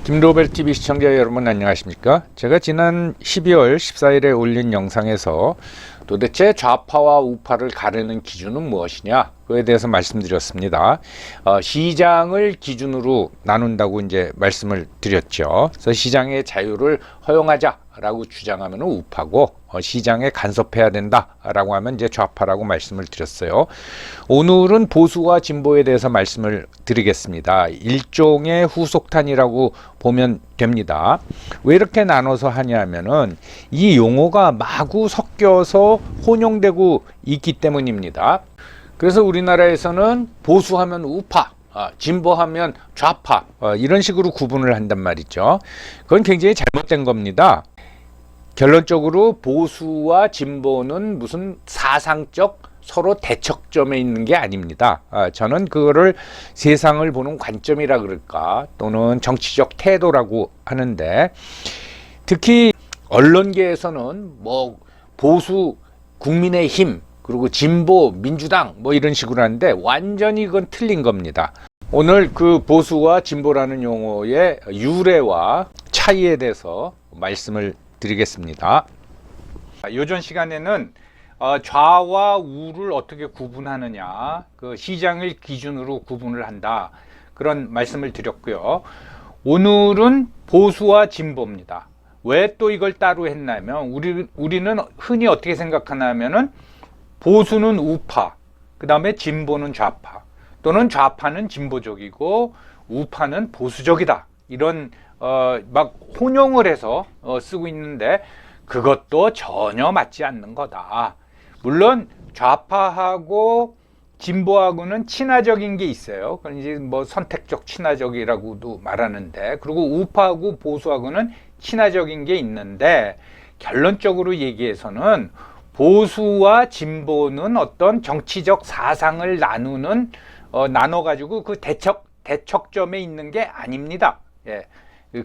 김로벨 TV 시청자 여러분 안녕하십니까? 제가 지난 12월 14일에 올린 영상에서 도대체 좌파와 우파를 가르는 기준은 무엇이냐? 그에 대해서 말씀드렸습니다. 시장을 기준으로 나눈다고 이제 말씀을 드렸죠. 그래서 시장의 자유를 허용하자라고 주장하면 우파고, 시장에 간섭해야 된다라고 하면 이제 좌파라고 말씀을 드렸어요. 오늘은 보수와 진보에 대해서 말씀을 드리겠습니다. 일종의 후속탄이라고 보면 됩니다. 왜 이렇게 나눠서 하냐면은 이 용어가 마구 섞여서 혼용되고 있기 때문입니다. 그래서 우리나라에서는 보수하면 우파, 진보하면 좌파, 이런 식으로 구분을 한단 말이죠. 그건 굉장히 잘못된 겁니다. 결론적으로 보수와 진보는 무슨 사상적 서로 대척점에 있는 게 아닙니다. 저는 그거를 세상을 보는 관점이라 그럴까, 또는 정치적 태도라고 하는데, 특히 언론계에서는 뭐 보수 국민의힘 그리고 진보 민주당 뭐 이런 식으로 하는데 완전히 그건 틀린 겁니다. 오늘 그 보수와 진보라는 용어의 유래와 차이에 대해서 말씀을 드리겠습니다. 요전 시간에는 좌와 우를 어떻게 구분하느냐, 그 시장을 기준으로 구분을 한다, 그런 말씀을 드렸고요. 오늘은 보수와 진보입니다. 왜 또 이걸 따로 했냐면 우리는 흔히 어떻게 생각하냐면은 보수는 우파, 그 다음에 진보는 좌파, 또는 좌파는 진보적이고 우파는 보수적이다, 이런 막 혼용을 해서 쓰고 있는데 그것도 전혀 맞지 않는 거다. 물론 좌파하고 진보하고는 친화적인 게 있어요. 그건 이제 뭐 선택적 친화적이라고도 말하는데, 그리고 우파하고 보수하고는 친화적인 게 있는데, 결론적으로 얘기해서는 보수와 진보는 어떤 정치적 사상을 나눠가지고 그 대척점에 있는 게 아닙니다. 예.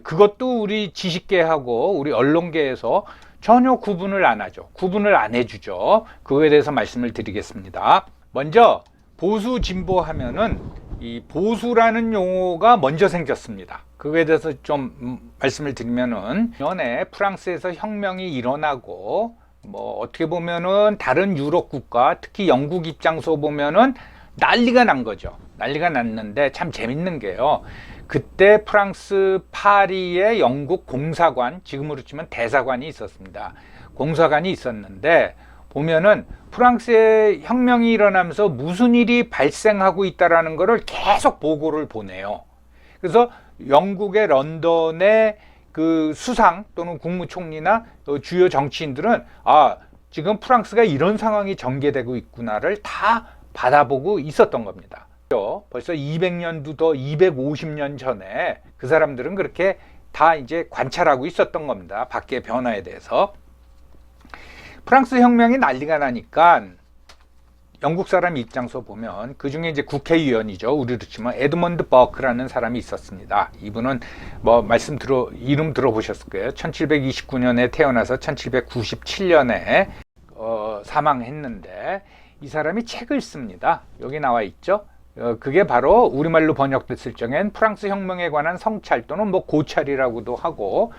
그것도 우리 지식계하고 우리 언론계에서 전혀 구분을 안 하죠. 구분을 안 해주죠. 그거에 대해서 말씀을 드리겠습니다. 먼저 보수 진보 하면은 이 보수라는 용어가 먼저 생겼습니다. 그거에 대해서 좀 말씀을 드리면은, 전에 프랑스에서 혁명이 일어나고, 뭐 어떻게 보면은 다른 유럽 국가, 특히 영국 입장에서 보면은 난리가 난 거죠. 난리가 났는데 참 재밌는 게요, 그때 프랑스 파리에 영국 공사관, 지금으로 치면 대사관이 있었습니다. 공사관이 있었는데 보면은 프랑스의 혁명이 일어나면서 무슨 일이 발생하고 있다라는 것을 계속 보고를 보내요. 그래서 영국의 런던의 그 수상 또는 국무총리나 주요 정치인들은 지금 프랑스가 이런 상황이 전개되고 있구나를 다 받아보고 있었던 겁니다. 벌써 200년도 더 250년 전에 그 사람들은 그렇게 다 이제 관찰하고 있었던 겁니다. 밖의 변화에 대해서. 프랑스 혁명이 난리가 나니까 영국 사람 입장에서 보면, 그 중에 이제 국회의원이죠. 우리로 치면 에드먼드 버크라는 사람이 있었습니다. 이분은 뭐 이름 들어보셨을 거예요. 1729년에 태어나서 1797년에 사망했는데, 이 사람이 책을 씁니다. 여기 나와 있죠. 그게 바로 우리말로 번역됐을 적엔 프랑스 혁명에 관한 성찰, 또는 뭐 고찰이라고도 하고,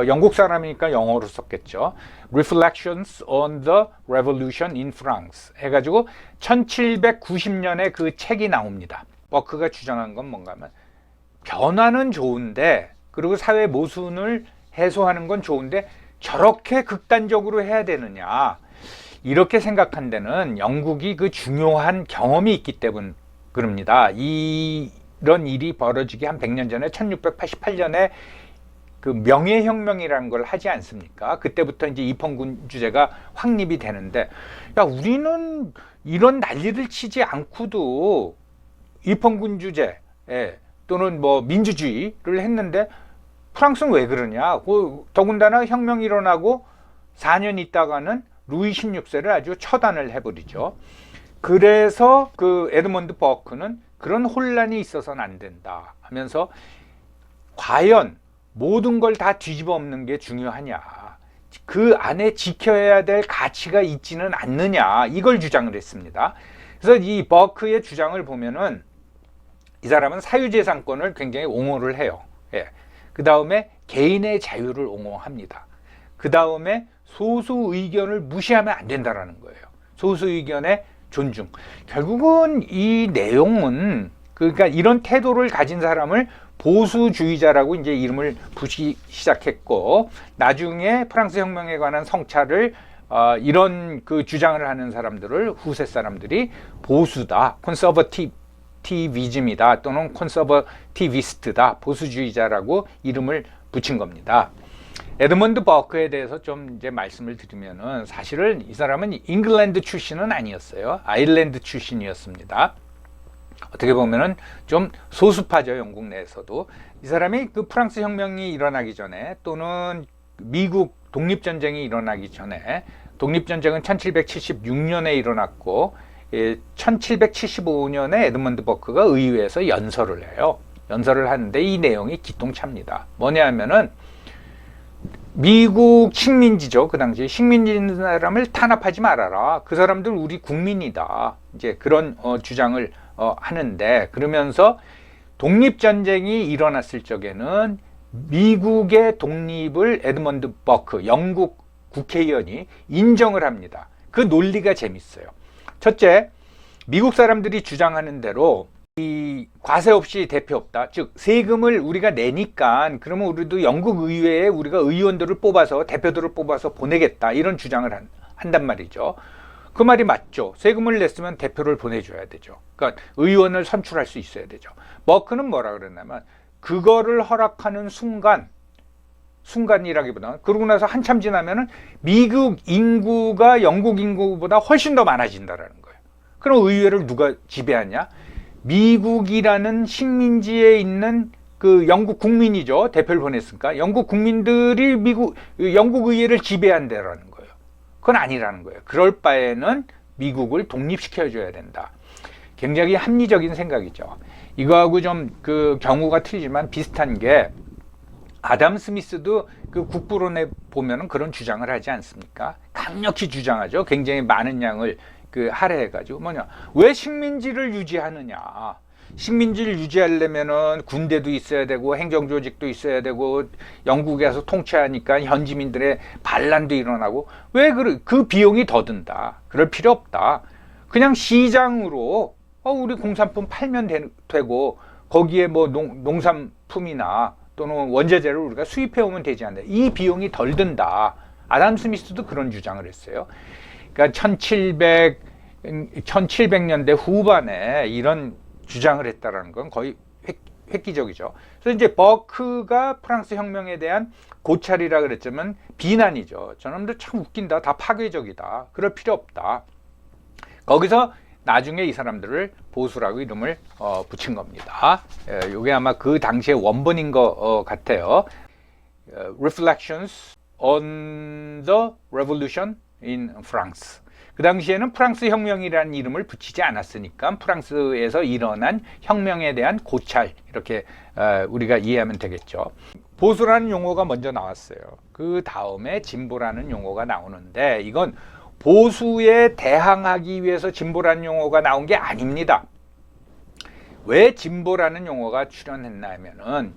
영국 사람이니까 영어로 썼겠죠. Reflections on the Revolution in France 해가지고 1790년에 그 책이 나옵니다. 버크가 주장한 건 뭔가 하면, 변화는 좋은데, 그리고 사회 모순을 해소하는 건 좋은데 저렇게 극단적으로 해야 되느냐, 이렇게 생각한 데는 영국이 그 중요한 경험이 있기 때문 그럽니다. 이런 일이 벌어지기 한 100년 전에 1688년에 그 명예혁명이라는 걸 하지 않습니까? 그때부터 이제 입헌군주제가 확립이 되는데, 야, 우리는 이런 난리를 치지 않고도 입헌군주제 또는 뭐 민주주의를 했는데 프랑스는 왜 그러냐? 더군다나 혁명이 일어나고 4년 있다가는 루이 16세를 아주 처단을 해버리죠. 그래서 그 에드먼드 버크는 그런 혼란이 있어서는 안 된다 하면서, 과연 모든 걸 다 뒤집어 엎는 게 중요하냐, 그 안에 지켜야 될 가치가 있지는 않느냐, 이걸 주장을 했습니다. 그래서 이 버크의 주장을 보면은 이 사람은 사유재산권을 굉장히 옹호를 해요. 예. 그 다음에 개인의 자유를 옹호합니다. 그 다음에 소수 의견을 무시하면 안 된다라는 거예요. 소수 의견의 존중. 결국은 이 내용은 그러니까 이런 태도를 가진 사람을 보수주의자라고 이제 이름을 붙이기 시작했고, 나중에 프랑스 혁명에 관한 성찰을 이런 그 주장을 하는 사람들을 후세 사람들이 보수다, 콘서버티비즘이다 또는 콘서버티비스트다, 보수주의자라고 이름을 붙인 겁니다. 에드먼드 버크에 대해서 좀 이제 말씀을 드리면은, 사실은 이 사람은 잉글랜드 출신은 아니었어요. 아일랜드 출신이었습니다. 어떻게 보면은 좀 소수파죠, 영국 내에서도. 이 사람이 그 프랑스 혁명이 일어나기 전에 또는 미국 독립전쟁이 일어나기 전에, 독립전쟁은 1776년에 일어났고 1775년에 에드먼드 버크가 의회에서 연설을 해요. 연설을 하는데 이 내용이 기똥차입니다. 뭐냐 하면은 미국 식민지죠. 그 당시에 식민지 사람을 탄압하지 말아라. 그 사람들 우리 국민이다. 이제 그런 주장을 하는데, 그러면서 독립전쟁이 일어났을 적에는 미국의 독립을 에드먼드 버크, 영국 국회의원이 인정을 합니다. 그 논리가 재밌어요. 첫째, 미국 사람들이 주장하는 대로 이 과세 없이 대표 없다. 즉 세금을 우리가 내니까 그러면 우리도 영국 의회에 우리가 의원들을 뽑아서 대표들을 뽑아서 보내겠다, 이런 주장을 한단 말이죠. 그 말이 맞죠. 세금을 냈으면 대표를 보내줘야 되죠. 그러니까 의원을 선출할 수 있어야 되죠. 버크는 뭐라 그랬냐면, 그거를 허락하는 순간이라기보다는 그러고 나서 한참 지나면은 미국 인구가 영국 인구보다 훨씬 더 많아진다라는 거예요. 그럼 의회를 누가 지배하냐? 미국이라는 식민지에 있는 그 영국 국민이죠. 대표를 보냈으니까 영국 국민들이 영국 의회를 지배한다라는 거예요. 그건 아니라는 거예요. 그럴 바에는 미국을 독립시켜줘야 된다. 굉장히 합리적인 생각이죠. 이거하고 좀 그 경우가 틀리지만 비슷한 게, 아담 스미스도 그 국부론에 보면은 그런 주장을 하지 않습니까? 강력히 주장하죠. 굉장히 많은 양을 그 할애해가지고 왜 식민지를 유지하느냐? 식민지를 유지하려면은 군대도 있어야 되고 행정조직도 있어야 되고 영국에서 통치하니까 현지민들의 반란도 일어나고, 왜 그 비용이 더 든다? 그럴 필요 없다. 그냥 시장으로 우리 공산품 팔면 되고 거기에 뭐 농산품이나 또는 원자재를 우리가 수입해 오면 되지 않나. 이 비용이 덜 든다. 아담 스미스도 그런 주장을 했어요. 그러니까 1700년대 후반에 이런 주장을 했다라는 건 거의 획기적이죠. 그래서 이제 버크가 프랑스 혁명에 대한 고찰이라 그랬지만 비난이죠. 저놈들 참 웃긴다. 다 파괴적이다. 그럴 필요 없다. 거기서 나중에 이 사람들을 보수라고 이름을 붙인 겁니다. 이게 아마 그 당시에 원본인 것 같아요. Reflections on the Revolution in France. 그 당시에는 프랑스 혁명이라는 이름을 붙이지 않았으니까 프랑스에서 일어난 혁명에 대한 고찰, 이렇게 우리가 이해하면 되겠죠. 보수라는 용어가 먼저 나왔어요. 그 다음에 진보라는 용어가 나오는데, 이건 보수에 대항하기 위해서 진보라는 용어가 나온 게 아닙니다. 왜 진보라는 용어가 출현했나 하면은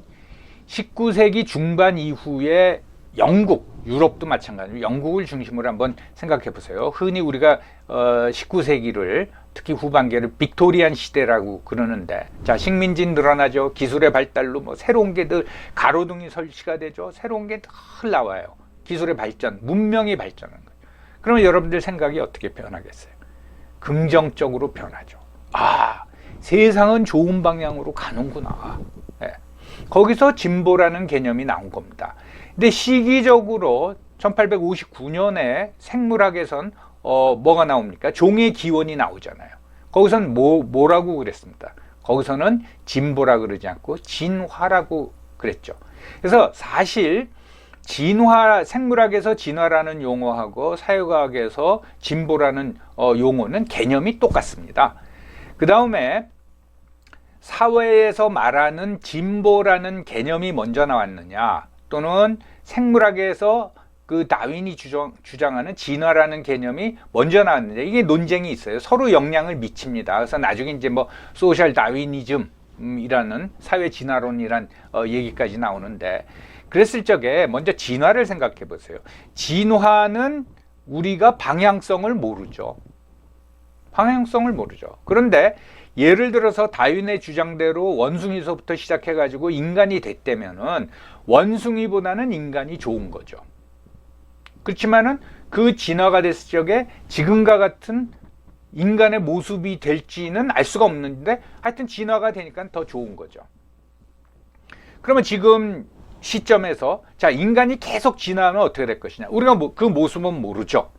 19세기 중반 이후에 영국, 유럽도 마찬가지로 영국을 중심으로 한번 생각해 보세요. 흔히 우리가 19세기를 특히 후반기를 빅토리안 시대라고 그러는데, 자, 식민지 늘어나죠. 기술의 발달로 뭐 새로운 게 늘 가로등이 설치가 되죠. 새로운 게 늘 나와요. 기술의 발전, 문명이 발전하는 거예요. 그러면 여러분들 생각이 어떻게 변하겠어요? 긍정적으로 변하죠. 아, 세상은 좋은 방향으로 가는구나. 네. 거기서 진보라는 개념이 나온 겁니다. 근데 시기적으로 1859년에 생물학에선 뭐가 나옵니까? 종의 기원이 나오잖아요. 거기선 뭐라고 그랬습니다. 거기서는 진보라 그러지 않고 진화라고 그랬죠. 그래서 사실 생물학에서 진화라는 용어하고 사회과학에서 진보라는 용어는 개념이 똑같습니다. 그 다음에 사회에서 말하는 진보라는 개념이 먼저 나왔느냐, 또는 생물학에서 그 다윈이 주장하는 진화라는 개념이 먼저 나왔느냐, 이게 논쟁이 있어요. 서로 영향을 미칩니다. 그래서 나중에 이제 뭐 소셜 다윈이즘 진화론이라는 사회 진화론이란 얘기까지 나오는데, 그랬을 적에 먼저 진화를 생각해 보세요. 진화는 우리가 방향성을 모르죠. 방향성을 모르죠. 그런데 예를 들어서 다윈의 주장대로 원숭이서부터 시작해 가지고 인간이 됐다면은 원숭이보다는 인간이 좋은 거죠. 그렇지만은 그 진화가 됐을 적에 지금과 같은 인간의 모습이 될지는 알 수가 없는데, 하여튼 진화가 되니까 더 좋은 거죠. 그러면 지금 시점에서 자, 인간이 계속 진화하면 어떻게 될 것이냐, 우리가 그 모습은 모르죠.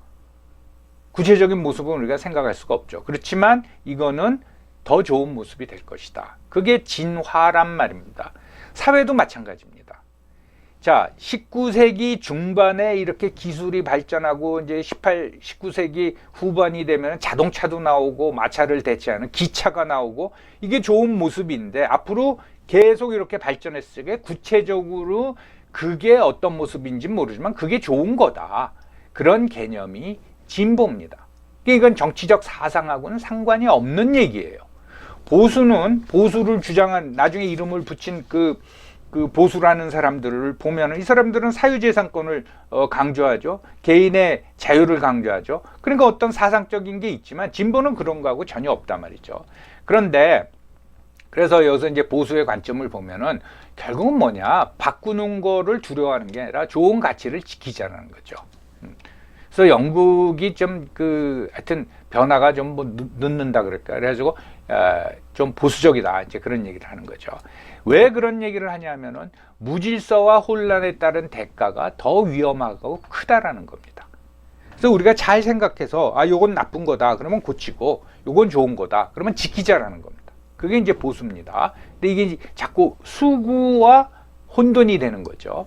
구체적인 모습은 우리가 생각할 수가 없죠. 그렇지만 이거는 더 좋은 모습이 될 것이다. 그게 진화란 말입니다. 사회도 마찬가지입니다. 자, 19세기 중반에 이렇게 기술이 발전하고 이제 19세기 후반이 되면 자동차도 나오고 마차를 대체하는 기차가 나오고, 이게 좋은 모습인데 앞으로 계속 이렇게 발전했을 때 구체적으로 그게 어떤 모습인지 모르지만 그게 좋은 거다. 그런 개념이 진보입니다. 이건 정치적 사상하고는 상관이 없는 얘기예요. 보수는 보수를 주장한, 나중에 이름을 붙인 그 보수라는 사람들을 보면 이 사람들은 사유재산권을 강조하죠. 개인의 자유를 강조하죠. 그러니까 어떤 사상적인 게 있지만 진보는 그런 거하고 전혀 없단 말이죠. 그런데 그래서 여기서 이제 보수의 관점을 보면은 결국은 뭐냐, 바꾸는 거를 두려워하는 게 아니라 좋은 가치를 지키자는 거죠. 그래서 영국이 좀 하여튼 변화가 좀 뭐 늦는다 그럴까, 그래가지고 좀 보수적이다, 이제 그런 얘기를 하는 거죠. 왜 그런 얘기를 하냐면은 무질서와 혼란에 따른 대가가 더 위험하고 크다라는 겁니다. 그래서 우리가 잘 생각해서 요건 나쁜 거다 그러면 고치고, 요건 좋은 거다 그러면 지키자라는 겁니다. 그게 이제 보수입니다. 근데 이게 자꾸 수구와 혼돈이 되는 거죠.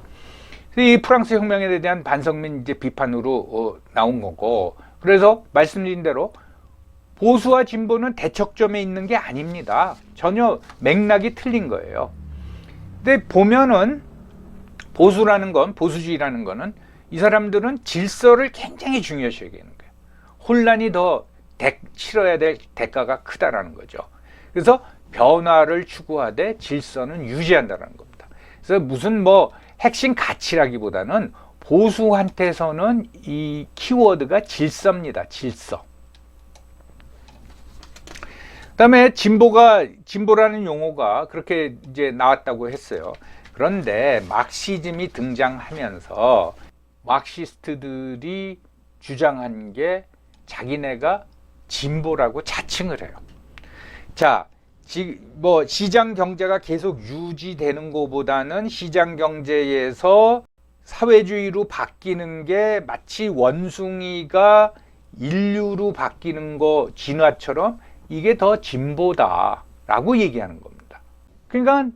이 프랑스 혁명에 대한 반성민 이제 비판으로 나온 거고, 그래서 말씀드린 대로 보수와 진보는 대척점에 있는 게 아닙니다. 전혀 맥락이 틀린 거예요. 근데 보면은 보수라는 건, 보수주의라는 거는 이 사람들은 질서를 굉장히 중요시 여기는 거예요. 혼란이 더 치러야 될 대가가 크다라는 거죠. 그래서 변화를 추구하되 질서는 유지한다는 겁니다. 그래서 무슨 뭐 핵심 가치라기보다는 보수한테서는 이 키워드가 질서입니다. 질서. 그다음에 진보라는 용어가 그렇게 이제 나왔다고 했어요. 그런데 막시즘이 등장하면서 막시스트들이 주장한 게 자기네가 진보라고 자칭을 해요. 자, 뭐 시장 경제가 계속 유지되는 것보다는 시장 경제에서 사회주의로 바뀌는 게 마치 원숭이가 인류로 바뀌는 거, 진화처럼 이게 더 진보다라고 얘기하는 겁니다. 그러니까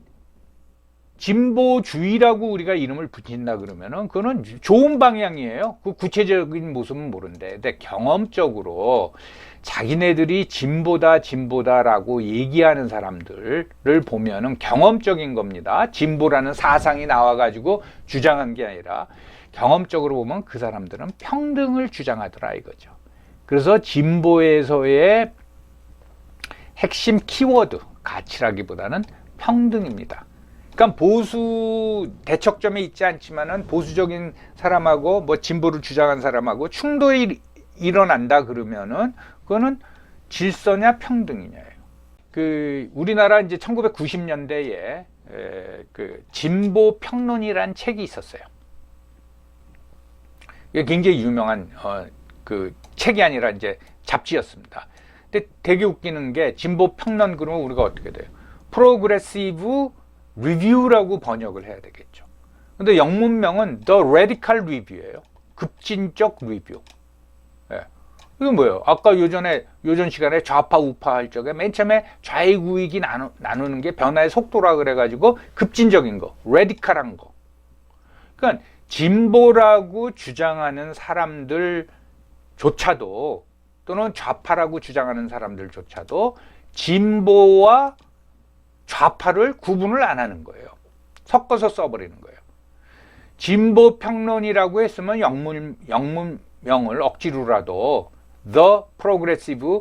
진보주의라고 우리가 이름을 붙인다 그러면은 그거는 좋은 방향이에요. 그 구체적인 모습은 모르는데, 근데 경험적으로 자기네들이 진보다라고 얘기하는 사람들을 보면은 경험적인 겁니다. 진보라는 사상이 나와가지고 주장한 게 아니라 경험적으로 보면 그 사람들은 평등을 주장하더라 이거죠. 그래서 진보에서의 핵심 키워드, 가치라기보다는 평등입니다. 그러니까 보수 대척점에 있지 않지만은 보수적인 사람하고 뭐 진보를 주장한 사람하고 충돌이 일어난다 그러면은 그거는 질서냐 평등이냐예요. 우리나라 이제 1990년대에 진보 평론이라는 책이 있었어요. 이게 굉장히 유명한 책이 아니라 이제 잡지였습니다. 근데 되게 웃기는 게 진보 평론 그러면 우리가 어떻게 돼요? 프로그레시브 리뷰라고 번역을 해야 되겠죠. 근데 영문명은 The Radical Review예요. 급진적 리뷰. 예. 이건 뭐예요? 아까 요전 시간에 좌파 우파 할 적에 맨 처음에 좌익 우익이 나누는 게 변화의 속도라 그래가지고 급진적인 거, 레디칼한 거. 그러니까 진보라고 주장하는 사람들조차도, 또는 좌파라고 주장하는 사람들조차도 진보와 좌파를 구분을 안 하는 거예요. 섞어서 써버리는 거예요. 진보 평론이라고 했으면 영문명을 억지로라도 The Progressive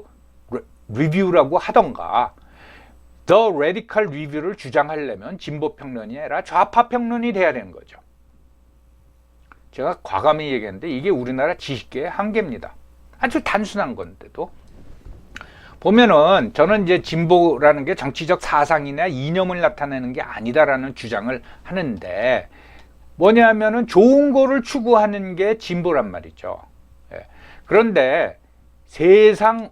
Review라고 하던가, 더 레디컬 리뷰를 주장하려면 진보 평론이 아니라 좌파 평론이 돼야 되는 거죠. 제가 과감히 얘기했는데 이게 우리나라 지식계의 한계입니다. 아주 단순한 건데도 보면은 저는 이제 진보라는 게 정치적 사상이나 이념을 나타내는 게 아니다라는 주장을 하는데 뭐냐면은 좋은 거를 추구하는 게 진보란 말이죠. 예. 그런데 세상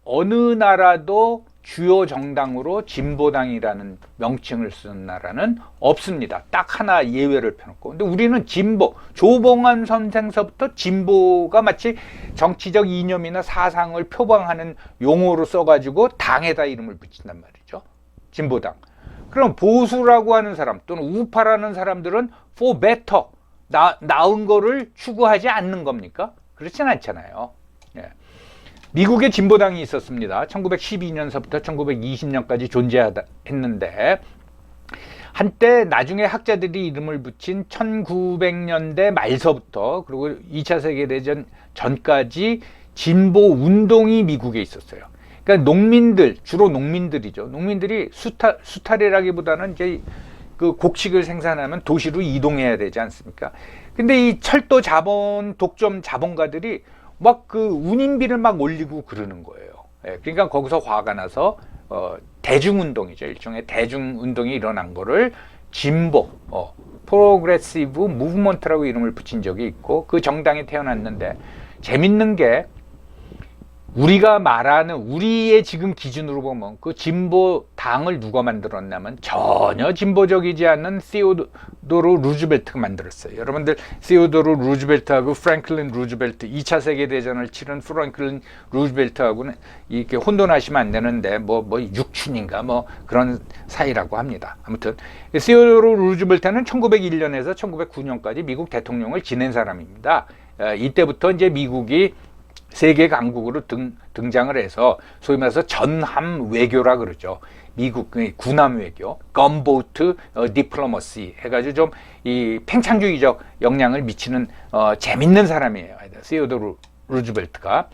어느 나라도 주요 정당으로 진보당이라는 명칭을 쓰는 나라는 없습니다. 딱 하나 예외를 펴놓고. 근데 우리는 진보, 조봉암 선생서부터 진보가 마치 정치적 이념이나 사상을 표방하는 용어로 써가지고 당에다 이름을 붙인단 말이죠. 진보당. 그럼 보수라고 하는 사람 또는 우파라는 사람들은 for better, 나은 거를 추구하지 않는 겁니까? 그렇진 않잖아요. 예. 미국에 진보당이 있었습니다. 1912년서부터 1920년까지 존재했는데 한때 나중에 학자들이 이름을 붙인 1900년대 말서부터 그리고 2차 세계대전 전까지 진보 운동이 미국에 있었어요. 그러니까 농민들, 주로 농민들이죠. 농민들이 수탈이라기보다는 이제 그 곡식을 생산하면 도시로 이동해야 되지 않습니까? 근데 이 철도 자본, 독점 자본가들이 막 그 운임비를 막 올리고 그러는 거예요. 예, 그러니까 거기서 화가 나서 대중운동이죠. 일종의 대중운동이 일어난 거를 진보, 프로그레시브 무브먼트라고 이름을 붙인 적이 있고 그 정당이 태어났는데 재밌는 게 우리가 말하는 우리의 지금 기준으로 보면 그 진보 당을 누가 만들었냐면 전혀 진보적이지 않은 시오도르 루즈벨트가 만들었어요. 여러분들 시오도르 루즈벨트하고 프랭클린 루즈벨트 2차 세계대전을 치른 프랭클린 루즈벨트하고는 이렇게 혼돈하시면 안 되는데 뭐 육춘인가 뭐 그런 사이라고 합니다. 아무튼 시오도르 루즈벨트는 1901년에서 1909년까지 미국 대통령을 지낸 사람입니다. 이때부터 이제 미국이 세계 강국으로 등장을 해서 소위 말해서 전함 외교라 그러죠. 미국 군함 외교, 건보트 디플로머시 해가지고 좀 이 팽창주의적 영향을 미치는 재밌는 사람이에요. 시오도르 루즈벨트가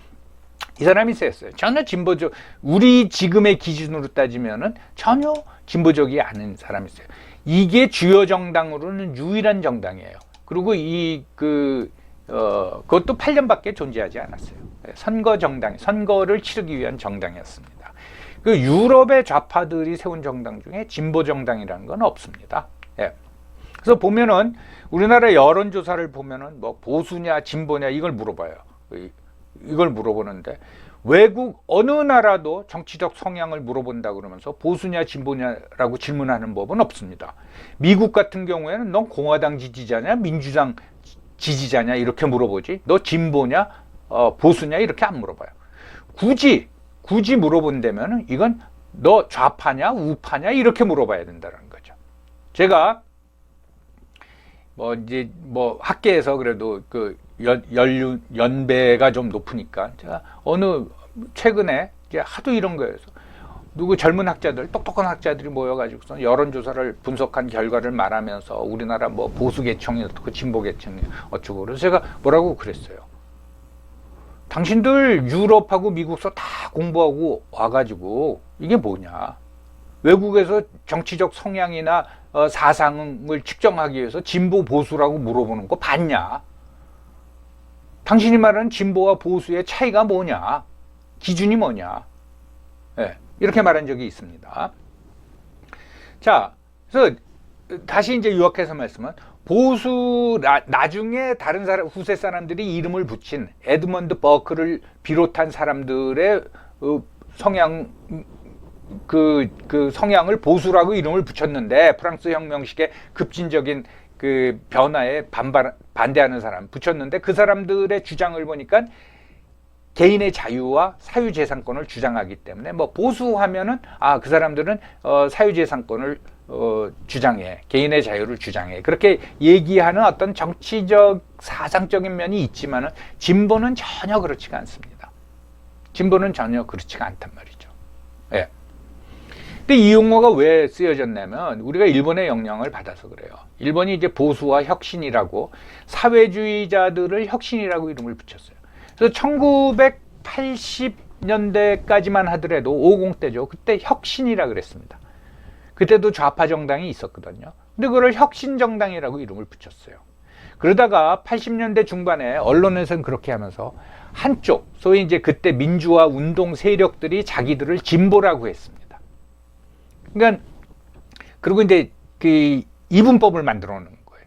이 사람이 셌어요. 전혀 진보적 우리 지금의 기준으로 따지면은 전혀 진보적이 않은 사람이었어요. 이게 주요 정당으로는 유일한 정당이에요. 그리고 그것도 8년밖에 존재하지 않았어요. 선거 정당, 선거를 치르기 위한 정당이었습니다. 그 유럽의 좌파들이 세운 정당 중에 진보 정당이라는 건 없습니다. 예. 그래서 보면은 우리나라 여론조사를 보면은 뭐 보수냐 진보냐 이걸 물어봐요. 이걸 물어보는데 외국 어느 나라도 정치적 성향을 물어본다 그러면서 보수냐 진보냐라고 질문하는 법은 없습니다. 미국 같은 경우에는 넌 공화당 지지자냐 민주당 지지자냐 이렇게 물어보지 너 진보냐 보수냐 이렇게 안 물어봐요. 굳이 물어본다면 이건 너 좌파냐 우파냐 이렇게 물어봐야 된다는 거죠. 제가 학계에서 그래도 그 연배가 좀 높으니까 제가 최근에 이제 하도 이런 거에서 누구 젊은 학자들, 똑똑한 학자들이 모여가지고서 여론조사를 분석한 결과를 말하면서 우리나라 뭐 보수 계층이 어떻고 진보 계층이 어쩌고 그래서 제가 뭐라고 그랬어요. 당신들 유럽하고 미국서 다 공부하고 와가지고 이게 뭐냐? 외국에서 정치적 성향이나 사상을 측정하기 위해서 진보 보수라고 물어보는 거 봤냐? 당신이 말하는 진보와 보수의 차이가 뭐냐? 기준이 뭐냐? 네, 이렇게 말한 적이 있습니다. 자, 그래서 다시 이제 요약해서 말씀은 보수 나중에 다른 사람 후세 사람들이 이름을 붙인 에드먼드 버크를 비롯한 사람들의 성향 그 성향을 보수라고 이름을 붙였는데 프랑스 혁명식의 급진적인 그 변화에 반대하는 사람 붙였는데 그 사람들의 주장을 보니까 개인의 자유와 사유재산권을 주장하기 때문에 뭐 보수하면은 그 사람들은 사유재산권을 주장해 개인의 자유를 주장해 그렇게 얘기하는 어떤 정치적 사상적인 면이 있지만은 진보는 전혀 그렇지가 않습니다. 진보는 전혀 그렇지가 않단 말이죠. 예. 근데 이 용어가 왜 쓰여졌냐면 우리가 일본의 영향을 받아서 그래요. 일본이 이제 보수와 혁신이라고 사회주의자들을 혁신이라고 이름을 붙였어요. 그래서 1980 80년대까지만 하더라도 50대죠. 그때 혁신이라 그랬습니다. 그때도 좌파 정당이 있었거든요. 근데 그걸 혁신정당이라고 이름을 붙였어요. 그러다가 80년대 중반에 언론에서는 그렇게 하면서 한쪽, 소위 이제 그때 민주화 운동 세력들이 자기들을 진보라고 했습니다. 그러니까, 그리고 이제 그 이분법을 만들어 놓은 거예요.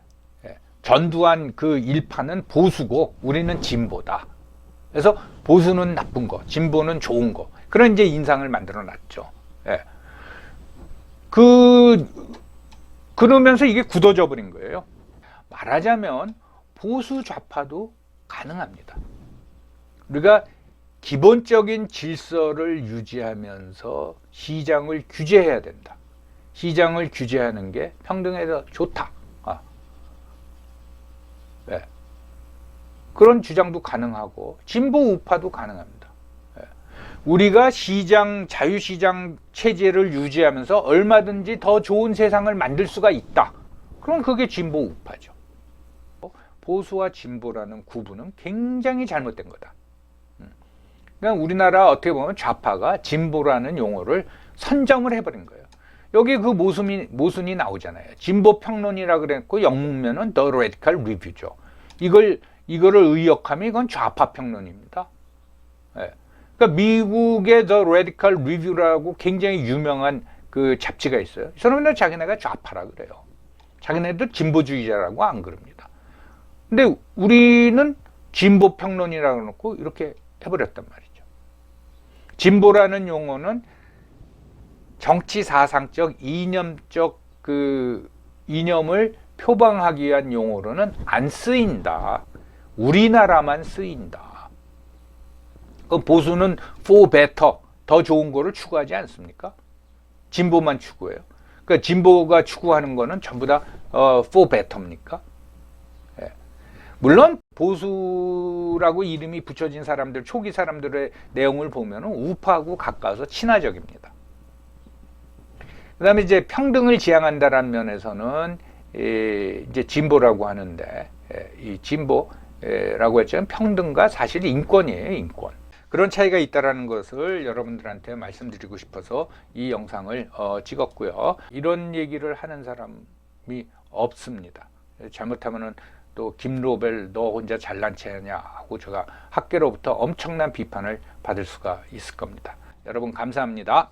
전두환 그 일파는 보수고 우리는 진보다. 그래서 보수는 나쁜 거, 진보는 좋은 거. 그런 이제 인상을 만들어 놨죠. 그러면서 이게 굳어져 버린 거예요. 말하자면 보수 좌파도 가능합니다. 우리가 기본적인 질서를 유지하면서 시장을 규제해야 된다. 시장을 규제하는 게 평등에 더 좋다. 그런 주장도 가능하고 진보 우파도 가능합니다. 우리가 자유시장 체제를 유지하면서 얼마든지 더 좋은 세상을 만들 수가 있다. 그럼 그게 진보 우파죠. 보수와 진보라는 구분은 굉장히 잘못된 거다. 그러니까 우리나라 어떻게 보면 좌파가 진보라는 용어를 선점을 해버린 거예요. 여기 그 모순이 나오잖아요. 진보 평론이라 그랬고 영문면은 The Radical Review죠. 이거를 의역하면 이건 좌파 평론입니다. 그러니까 미국의 The Radical Review라고 굉장히 유명한 그 잡지가 있어요. 이 사람들은 자기네가 좌파라 그래요. 자기네도 진보주의자라고 안 그럽니다. 근데 우리는 진보 평론이라고 놓고 이렇게 해버렸단 말이죠. 진보라는 용어는 정치 사상적 이념적 그 이념을 표방하기 위한 용어로는 안 쓰인다. 우리나라만 쓰인다. 그 보수는 for better, 더 좋은 거를 추구하지 않습니까? 진보만 추구해요. 그러니까 진보가 추구하는 거는 전부 다 for better입니까? 물론 보수라고 이름이 붙여진 사람들, 초기 사람들의 내용을 보면 우파하고 가까워서 친화적입니다. 그 다음에 이제 평등을 지향한다는 면에서는 이제 진보라고 하는데, 이 진보라고 했지만 평등과 사실 인권이에요, 인권. 그런 차이가 있다는 것을 여러분들한테 말씀드리고 싶어서 이 영상을 찍었고요. 이런 얘기를 하는 사람이 없습니다. 잘못하면은 또 김로벨 너 혼자 잘난 체냐 하고 제가 학계로부터 엄청난 비판을 받을 수가 있을 겁니다. 여러분 감사합니다.